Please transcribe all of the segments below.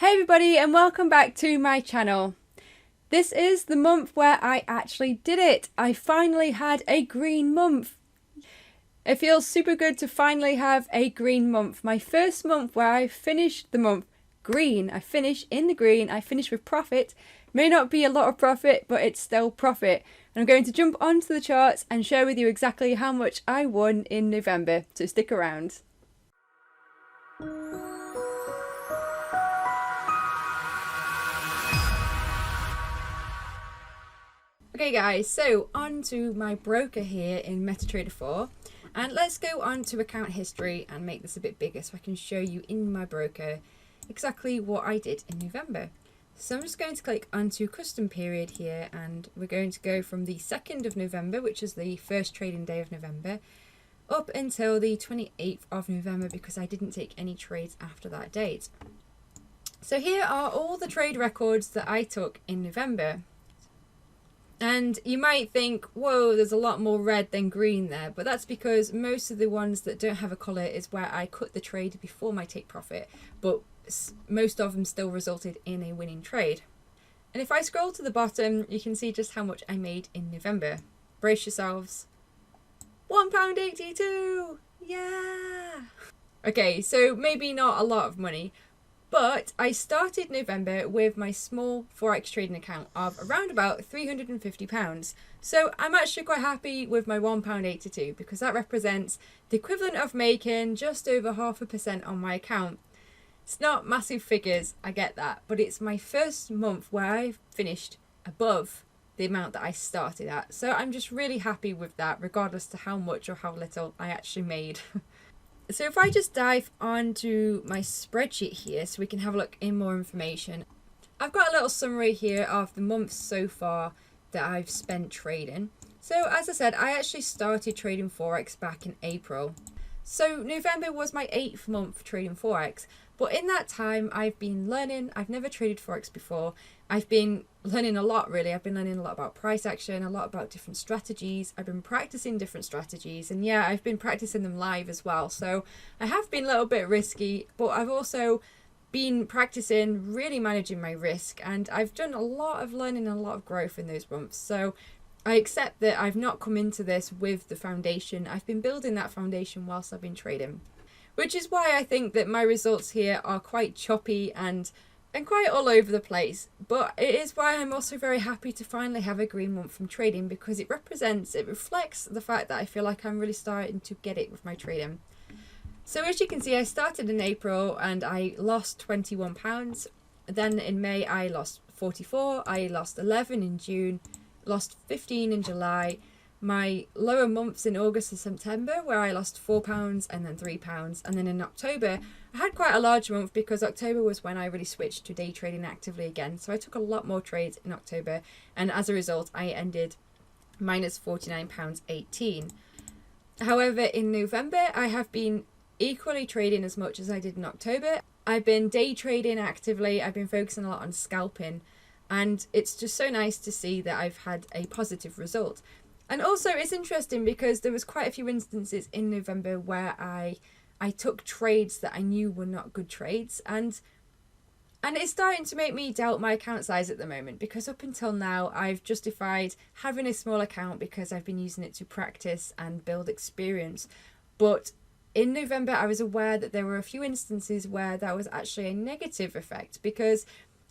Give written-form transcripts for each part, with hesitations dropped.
Hey everybody, and welcome back to my channel. This is the month where I actually did it. I finally had a green month. It feels super good to finally have a green month. My first month where I finished the month green. I finish in the green. I finish with profit. May not be a lot of profit, but it's still profit. And I'm going to jump onto the charts and share with you exactly how much I won in November. So stick around. Okay guys, so on to my broker here in MetaTrader 4, and let's go on to account history and make this a bit bigger so I can show you in my broker exactly what I did in November. So I'm just going to click onto custom period here, and we're going to go from the 2nd of November, which is the first trading day of November, up until the 28th of November because I didn't take any trades after that date. So here are all the trade records that I took in November. And you might think, whoa, there's a lot more red than green there, but that's because most of the ones that don't have a colour is where I cut the trade before my take profit, but most of them still resulted in a winning trade. And if I scroll to the bottom, you can see just how much I made in November. Brace yourselves. £1.82! Yeah! Okay, so maybe not a lot of money, but I started November with my small Forex trading account of around about £350. So I'm actually quite happy with my £1.82 because that represents the equivalent of making just over 0.5% on my account. It's not massive figures, I get that, but it's my first month where I've finished above the amount that I started at. So I'm just really happy with that, regardless to how much or how little I actually made. So if I just dive onto my spreadsheet here so we can have a look in more information. I've got a little summary here of the months so far that I've spent trading. So as I said, I actually started trading Forex back in April. So November was my 8th month trading Forex. But in that time, I've been learning. I've never traded Forex before. I've been learning a lot, really. I've been learning a lot about price action, a lot about different strategies. I've been practicing different strategies. And yeah, I've been practicing them live as well. So I have been a little bit risky, but I've also been practicing really managing my risk. And I've done a lot of learning and a lot of growth in those months. So I accept that I've not come into this with the foundation. I've been building that foundation whilst I've been trading. Which is why I think that my results here are quite choppy and quite all over the place. But it is why I'm also very happy to finally have a green month from trading, because it reflects the fact that I feel like I'm really starting to get it with my trading. So as you can see, I started in April and I lost £21. Then in May I lost 44, I lost 11 in June, lost 15 in July. My lower months in August and September, where I lost £4 and then £3, and then in October I had quite a large month because October was when I really switched to day trading actively again. So I took a lot more trades in October, and as a result I ended minus £49.18. However, in November I have been equally trading as much as I did in October. I've been day trading actively. I've been focusing a lot on scalping, and it's just so nice to see that I've had a positive result. And also it's interesting because there was quite a few instances in November where I took trades that I knew were not good trades, and it's starting to make me doubt my account size at the moment, because up until now I've justified having a small account because I've been using it to practice and build experience. But in November I was aware that there were a few instances where that was actually a negative effect, because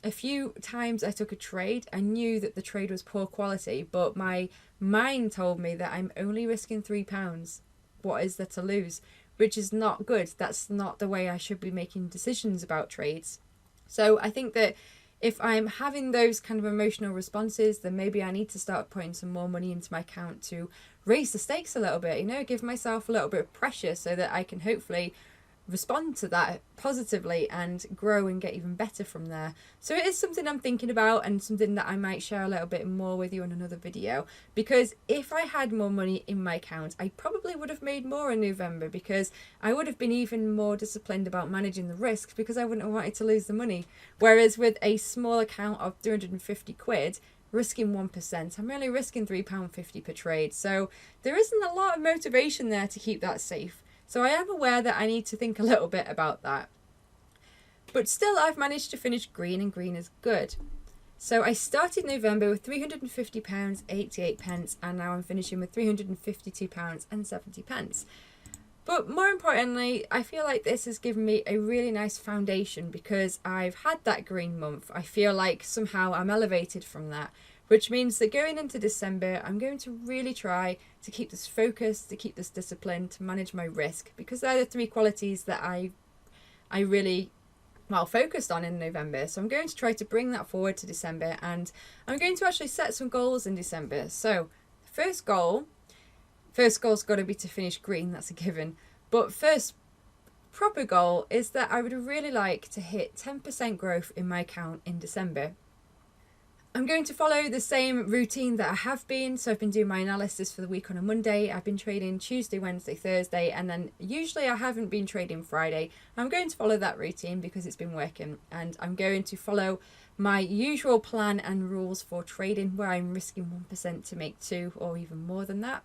a few times I took a trade, I knew that the trade was poor quality, but my mind told me that I'm only risking £3. What is there to lose? Which is not good. That's not the way I should be making decisions about trades. So I think that if I'm having those kind of emotional responses, then maybe I need to start putting some more money into my account to raise the stakes a little bit, give myself a little bit of pressure so that I can hopefully respond to that positively and grow and get even better from there. So it is something I'm thinking about, and something that I might share a little bit more with you in another video, because if I had more money in my account, I probably would have made more in November, because I would have been even more disciplined about managing the risks, because I wouldn't have wanted to lose the money. Whereas with a small account of 350 quid, risking 1%, I'm only risking £3.50 per trade. So there isn't a lot of motivation there to keep that safe. So I am aware that I need to think a little bit about that. But still, I've managed to finish green, and green is good. So I started November with £350 88 pence, and now I'm finishing with £352 and 70 pence. But more importantly, I feel like this has given me a really nice foundation because I've had that green month. I feel like somehow I'm elevated from that, which means that going into December, I'm going to really try to keep this focus, to keep this discipline, to manage my risk, because they're the three qualities that I really focused on in November. So I'm going to try to bring that forward to December, and I'm going to actually set some goals in December. So first goal's got to be to finish green, that's a given. But first proper goal is that I would really like to hit 10% growth in my account in December. I'm going to follow the same routine that I have been. So I've been doing my analysis for the week on a Monday. I've been trading Tuesday, Wednesday, Thursday, and then usually I haven't been trading Friday. I'm going to follow that routine because it's been working, and I'm going to follow my usual plan and rules for trading where I'm risking 1% to make 2 or even more than that.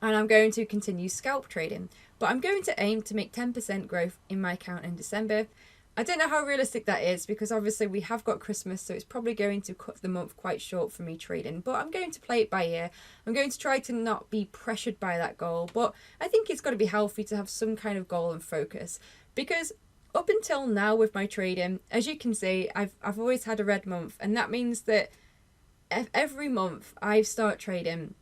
And I'm going to continue scalp trading, but I'm going to aim to make 10% growth in my account in December. I don't know how realistic that is because obviously we have got Christmas, so it's probably going to cut the month quite short for me trading, but I'm going to play it by ear. I'm going to try to not be pressured by that goal, but I think it's got to be healthy to have some kind of goal and focus, because up until now with my trading, as you can see, I've always had a red month, and that means that every month I start trading,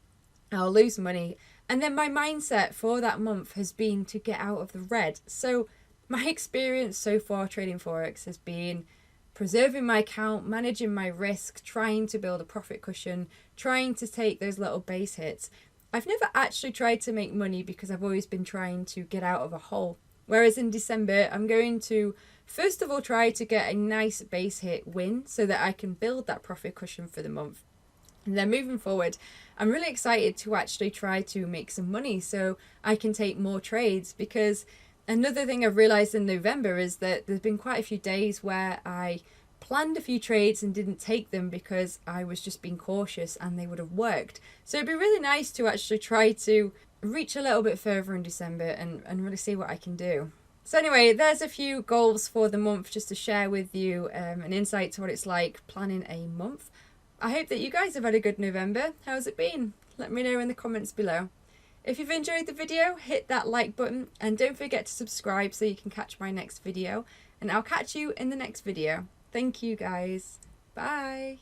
I'll lose money, and then my mindset for that month has been to get out of the red. So my experience so far trading Forex has been preserving my account, managing my risk, trying to build a profit cushion, trying to take those little base hits. I've never actually tried to make money because I've always been trying to get out of a hole. Whereas in December, I'm going to first of all try to get a nice base hit win so that I can build that profit cushion for the month. And then moving forward, I'm really excited to actually try to make some money so I can take more trades, because another thing I've realized in November is that there's been quite a few days where I planned a few trades and didn't take them because I was just being cautious and they would have worked. So it'd be really nice to actually try to reach a little bit further in December and really see what I can do. So anyway, there's a few goals for the month just to share with you, an insight to what it's like planning a month. I hope that you guys have had a good November. How's it been? Let me know in the comments below. If you've enjoyed the video, hit that like button and don't forget to subscribe so you can catch my next video. And I'll catch you in the next video. Thank you guys. Bye.